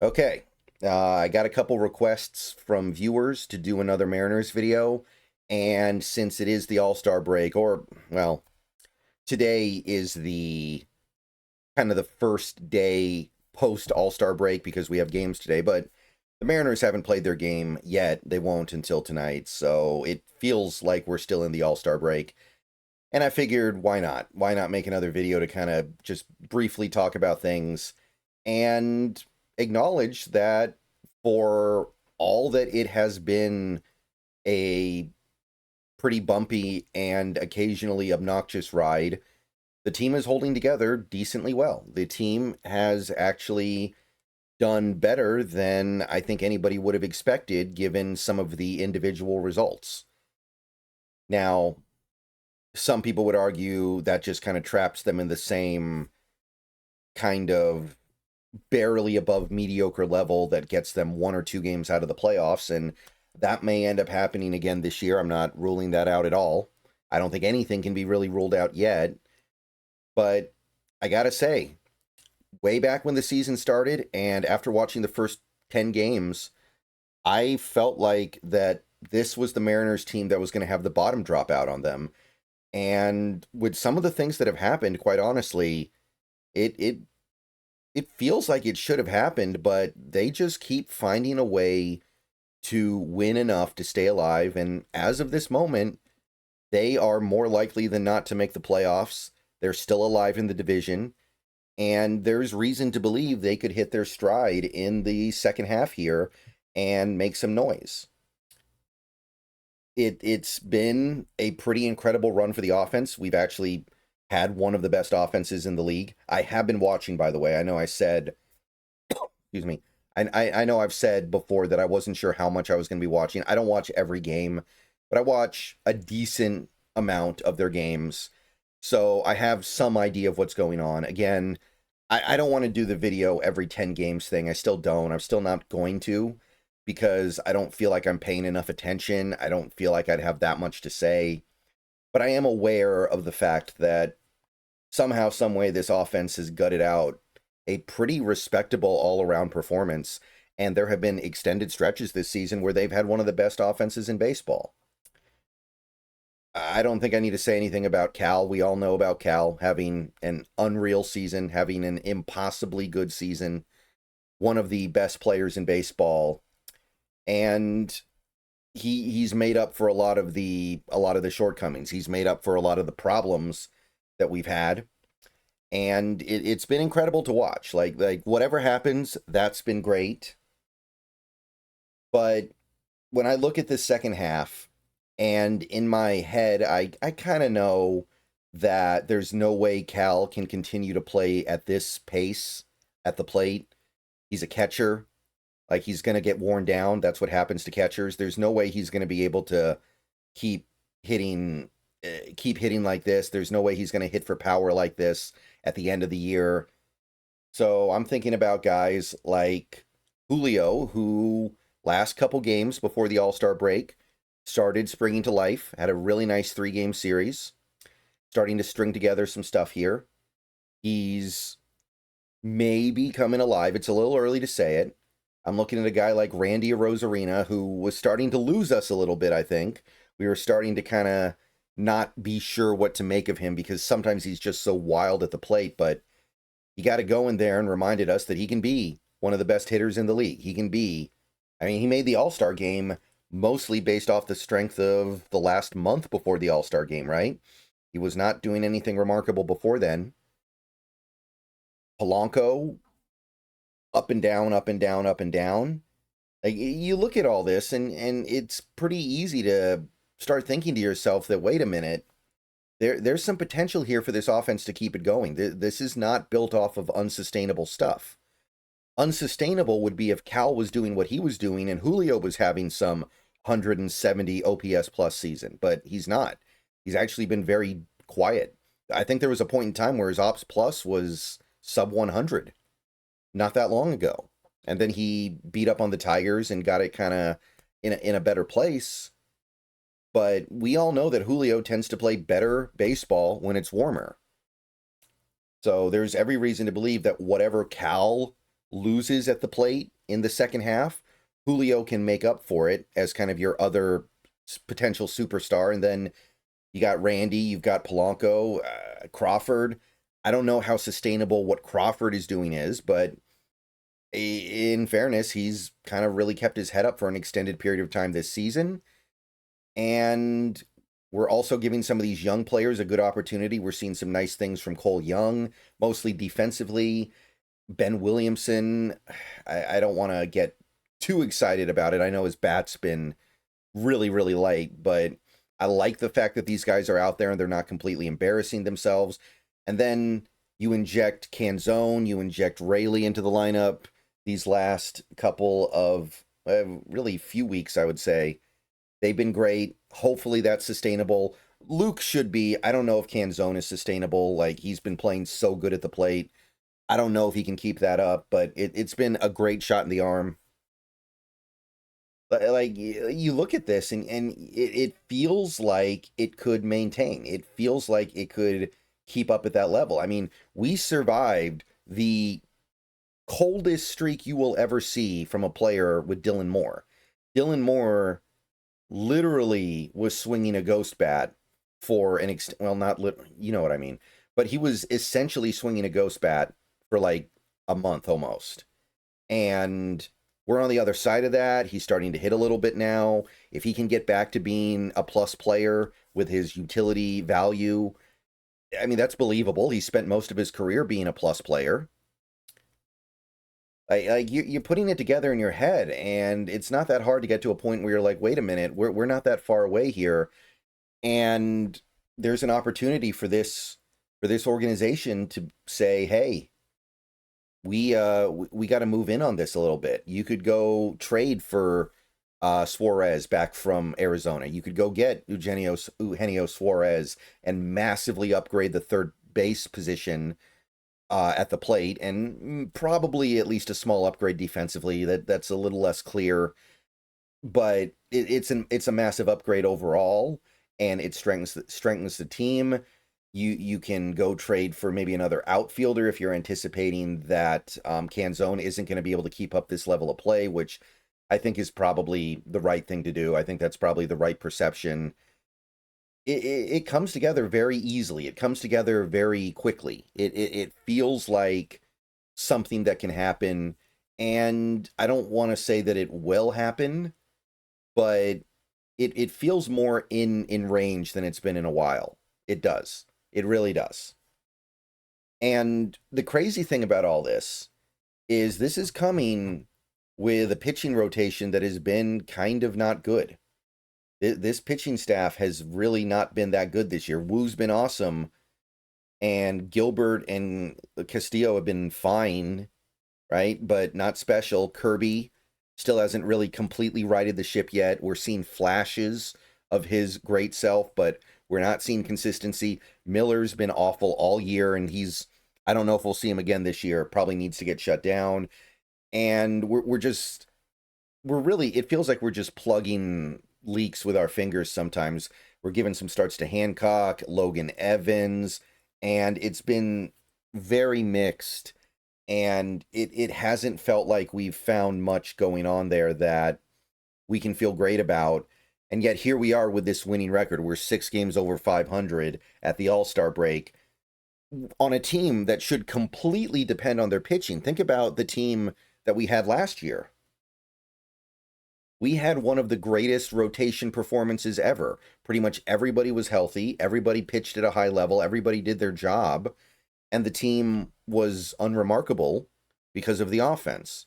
Okay, I got a couple requests from viewers to do another Mariners video, and since it is the All-Star break, or, well, today is the kind of the first day post All-Star break because we have games today, but the Mariners haven't played their game yet. They won't until tonight, so it feels like we're still in the All-Star break. And I figured, why not? Why not make another video to kind of just briefly talk about things and acknowledge that for all that it has been a pretty bumpy and occasionally obnoxious ride, the team is holding together decently well. The team has actually done better than I think anybody would have expected given some of the individual results. Now, some people would argue that just kind of traps them in the same kind of barely above mediocre level that gets them one or two games out of the playoffs, and that may end up happening again this year. I'm not ruling that out at all. I don't think anything can be really ruled out yet, but I gotta say, way back when the season started, and after watching the first 10 games, I felt like that this was the Mariners team that was going to have the bottom drop out on them. And with some of the things that have happened, quite honestly, it feels like it should have happened, but they just keep finding a way to win enough to stay alive. And as of this moment, they are more likely than not to make the playoffs. They're still alive in the division. And there's reason to believe they could hit their stride in the second half here and make some noise. It's been a pretty incredible run for the offense. We've actually had one of the best offenses in the league. I have been watching, by the way. I know I said, excuse me, I know I've said before that I wasn't sure how much I was going to be watching. I don't watch every game, but I watch a decent amount of their games. So I have some idea of what's going on. Again, I don't want to do the video every 10 games thing. I still don't. I'm still not going to because I don't feel like I'm paying enough attention. I don't feel like I'd have that much to say. But I am aware of the fact that somehow, some way, this offense has gutted out a pretty respectable all-around performance, and there have been extended stretches this season where they've had one of the best offenses in baseball. I don't think I need to say anything about Cal. We all know about Cal having an unreal season, having an impossibly good season, one of the best players in baseball, and he's made up for a lot of the shortcomings. He's made up for a lot of the problems that we've had, and it's been incredible to watch. Like whatever happens, that's been great. But when I look at this second half, and in my head, I kind of know that there's no way Cal can continue to play at this pace at the plate. He's a catcher. Like, he's going to get worn down. That's what happens to catchers. There's no way he's going to be able to keep hitting keep hitting like this. There's no way he's going to hit for power like this at the end of the year. So I'm thinking about guys like Julio, who last couple games before the All-Star break started springing to life, had a really nice 3-game series, starting to string together some stuff here. He's maybe coming alive. It's a little early to say it. I'm looking at a guy like Randy Rosarina, who was starting to lose us a little bit, I think. We were starting to kind of not be sure what to make of him because sometimes he's just so wild at the plate, but he got to go in there and reminded us that he can be one of the best hitters in the league. He can be, I mean, he made the All-Star game mostly based off the strength of the last month before the All-Star game, right? He was not doing anything remarkable before then. Polanco, up and down, up and down, up and down. Like, you look at all this, and it's pretty easy to start thinking to yourself that, wait a minute, there's some potential here for this offense to keep it going. This is not built off of unsustainable stuff. Unsustainable would be if Cal was doing what he was doing and Julio was having some 170 OPS plus season, but he's not. He's actually been very quiet. I think there was a point in time where his ops plus was sub 100 not that long ago. And then he beat up on the Tigers and got it kind of in a better place. But we all know that Julio tends to play better baseball when it's warmer. So there's every reason to believe that whatever Cal loses at the plate in the second half, Julio can make up for it as kind of your other potential superstar. And then you got Randy, you've got Polanco, Crawford. I don't know how sustainable what Crawford is doing is, but in fairness, he's kind of really kept his head up for an extended period of time this season. And we're also giving some of these young players a good opportunity. We're seeing some nice things from Cole Young, mostly defensively. Ben Williamson, I don't want to get too excited about it. I know his bat's been really, really light, but I like the fact that these guys are out there and they're not completely embarrassing themselves. And then you inject Canzone, you inject Rayleigh into the lineup these last couple of really few weeks, I would say. They've been great. Hopefully that's sustainable. Luke should be. I don't know if Canzone is sustainable. Like, he's been playing so good at the plate. I don't know if he can keep that up, but it's been a great shot in the arm. Like, you look at this and it feels like it could maintain. It feels like it could keep up at that level. I mean, we survived the coldest streak you will ever see from a player with Dylan Moore. Dylan Moore literally was swinging a ghost bat for an well, not you know what I mean, but he was essentially swinging a ghost bat for like a month almost. And we're on the other side of that. He's starting to hit a little bit now. If he can get back to being a plus player with his utility value, I mean, that's believable. He spent most of his career being a plus player. You're putting it together in your head, and it's not that hard to get to a point where you're like, wait a minute, we're not that far away here, and there's an opportunity for this organization to say, hey, we got to move in on this a little bit. You could go trade for Suarez back from Arizona. You could go get Eugenio Suarez and massively upgrade the third base position at the plate, and probably at least a small upgrade defensively. That's a little less clear, but it's a massive upgrade overall, and it strengthens the team. You can go trade for maybe another outfielder if you're anticipating that Canzone isn't going to be able to keep up this level of play, which I think is probably the right thing to do. I think that's probably the right perception. It comes together very easily. It comes together very quickly. It feels like something that can happen, and I don't want to say that it will happen, but it feels more in range than it's been in a while. It does. It really does. And the crazy thing about all this is coming with a pitching rotation that has been kind of not good. This pitching staff has really not been that good this year. Woo's been awesome, and Gilbert and Castillo have been fine, right? But not special. Kirby still hasn't really completely righted the ship yet. We're seeing flashes of his great self, but we're not seeing consistency. Miller's been awful all year, and I don't know if we'll see him again this year. Probably needs to get shut down. And it feels like we're just plugging leaks with our fingers sometimes. We're giving some starts to Hancock, Logan Evans, and it's been very mixed, and it hasn't felt like we've found much going on there that we can feel great about. And yet here we are with this winning record. We're 6 games over 500 at the All-Star break on a team that should completely depend on their pitching. Think about the team that we had last year. We had one of the greatest rotation performances ever. Pretty much everybody was healthy. Everybody pitched at a high level. Everybody did their job. And the team was unremarkable because of the offense.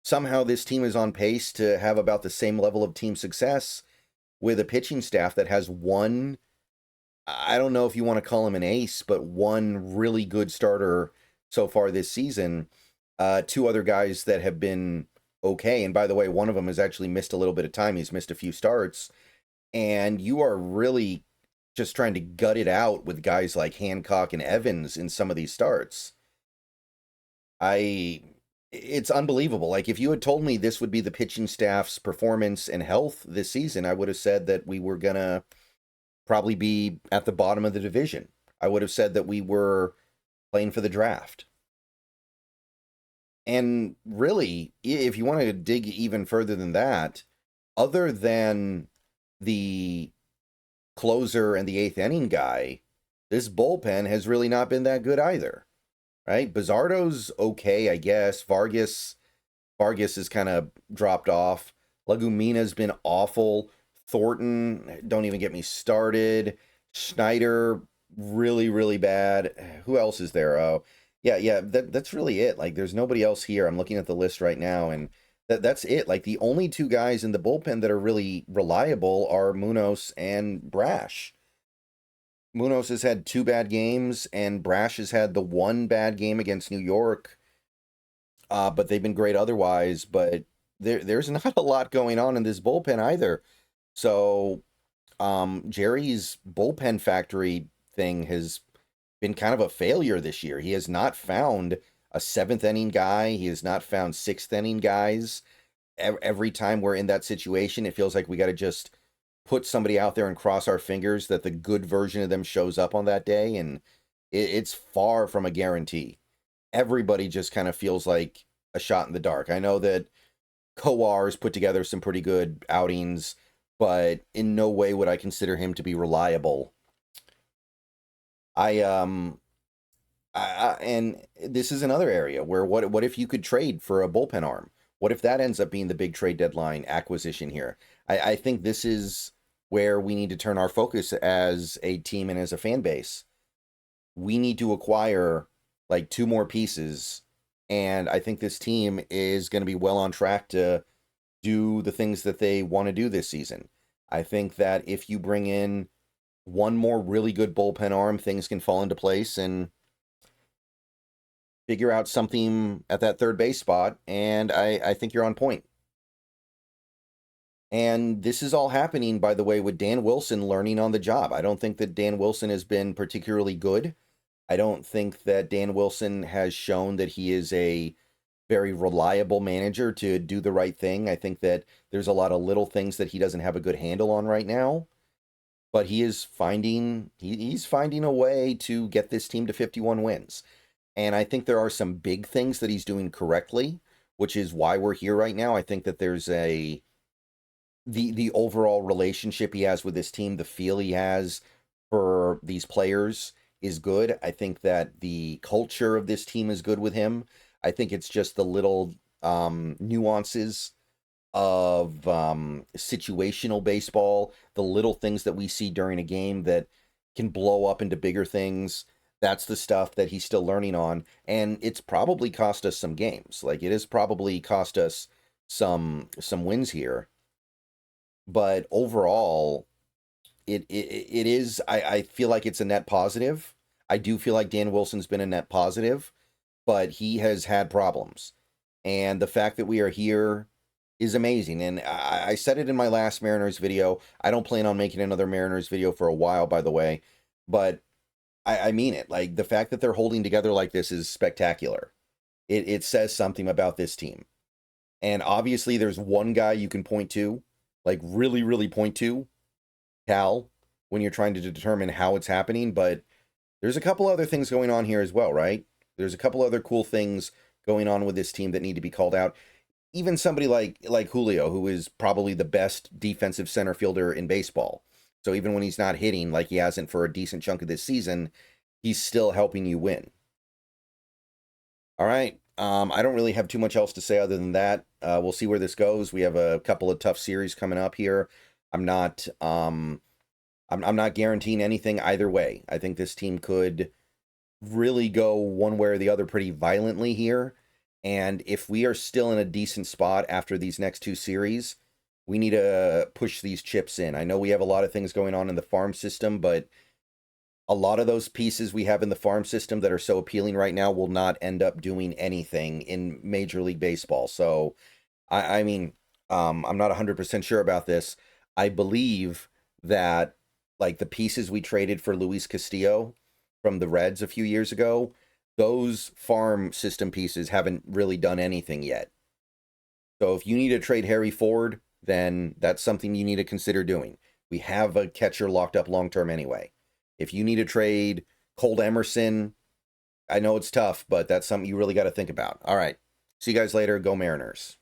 Somehow this team is on pace to have about the same level of team success with a pitching staff that has one, I don't know if you want to call him an ace, but one really good starter so far this season. 2 other guys that have been okay. And by the way, one of them has actually missed a little bit of time. He's missed a few starts. And you are really just trying to gut it out with guys like Hancock and Evans in some of these starts. It's unbelievable. Like, if you had told me this would be the pitching staff's performance and health this season, I would have said that we were going to probably be at the bottom of the division. I would have said that we were playing for the draft. And really, if you want to dig even further than that, other than the closer and the eighth inning guy, this bullpen has really not been that good either, right? Bizzardo's okay, I guess. Vargas has kind of dropped off. Lagumina's been awful. Thornton, don't even get me started. Schneider, really, really bad. Who else is there? Oh, yeah, that's really it. Like, there's nobody else here. I'm looking at the list right now, and that's it. Like, the only two guys in the bullpen that are really reliable are Munoz and Brash. Munoz has had 2 bad games, and Brash has had the 1 bad game against New York. But they've been great otherwise. But there's not a lot going on in this bullpen either. So Jerry's bullpen factory thing has been kind of a failure this year. He has not found a 7th inning guy. He has not found 6th inning guys. Every time we're in that situation, it feels like we got to just put somebody out there and cross our fingers that the good version of them shows up on that day. And it's far from a guarantee. Everybody just kind of feels like a shot in the dark. I know that Coar's put together some pretty good outings, but in no way would I consider him to be reliable. And this is another area where what if you could trade for a bullpen arm? What if that ends up being the big trade deadline acquisition here? I think this is where we need to turn our focus as a team and as a fan base. We need to acquire like 2 more pieces, and I think this team is going to be well on track to do the things that they want to do this season. I think that if you bring in 1 more really good bullpen arm, things can fall into place and figure out something at that third base spot, and I think you're on point. And this is all happening, by the way, with Dan Wilson learning on the job. I don't think that Dan Wilson has been particularly good. I don't think that Dan Wilson has shown that he is a very reliable manager to do the right thing. I think that there's a lot of little things that he doesn't have a good handle on right now. But he is he's finding a way to get this team to 51 wins. And I think there are some big things that he's doing correctly, which is why we're here right now. I think that there's the overall relationship he has with this team, the feel he has for these players is good. I think that the culture of this team is good with him. I think it's just the little nuances of situational baseball, the little things that we see during a game that can blow up into bigger things. That's the stuff that he's still learning on, and it's probably cost us some games. Like, it has probably cost us some wins here. But overall, it is, I feel like it's a net positive. I do feel like Dan Wilson's been a net positive, but he has had problems. And the fact that we are here is amazing. And I said it in my last Mariners video. I don't plan on making another Mariners video for a while, by the way. But I mean it. Like, the fact that they're holding together like this is spectacular. It says something about this team. And obviously there's one guy you can point to, like really, really point to, Cal, when you're trying to determine how it's happening. But there's a couple other things going on here as well, right? There's a couple other cool things going on with this team that need to be called out. Even somebody like Julio, who is probably the best defensive center fielder in baseball. So even when he's not hitting like he hasn't for a decent chunk of this season, he's still helping you win. All right. I don't really have too much else to say other than that. We'll see where this goes. We have a couple of tough series coming up here. I'm not guaranteeing anything either way. I think this team could really go one way or the other pretty violently here. And if we are still in a decent spot after these next 2 series, we need to push these chips in. I know we have a lot of things going on in the farm system, but a lot of those pieces we have in the farm system that are so appealing right now will not end up doing anything in Major League Baseball. So, I mean, I'm not 100% sure about this. I believe that, like, the pieces we traded for Luis Castillo from the Reds a few years ago, those farm system pieces haven't really done anything yet. So if you need to trade Harry Ford, then that's something you need to consider doing. We have a catcher locked up long-term anyway. If you need to trade Colt Emerson, I know it's tough, but that's something you really got to think about. All right. See you guys later. Go Mariners.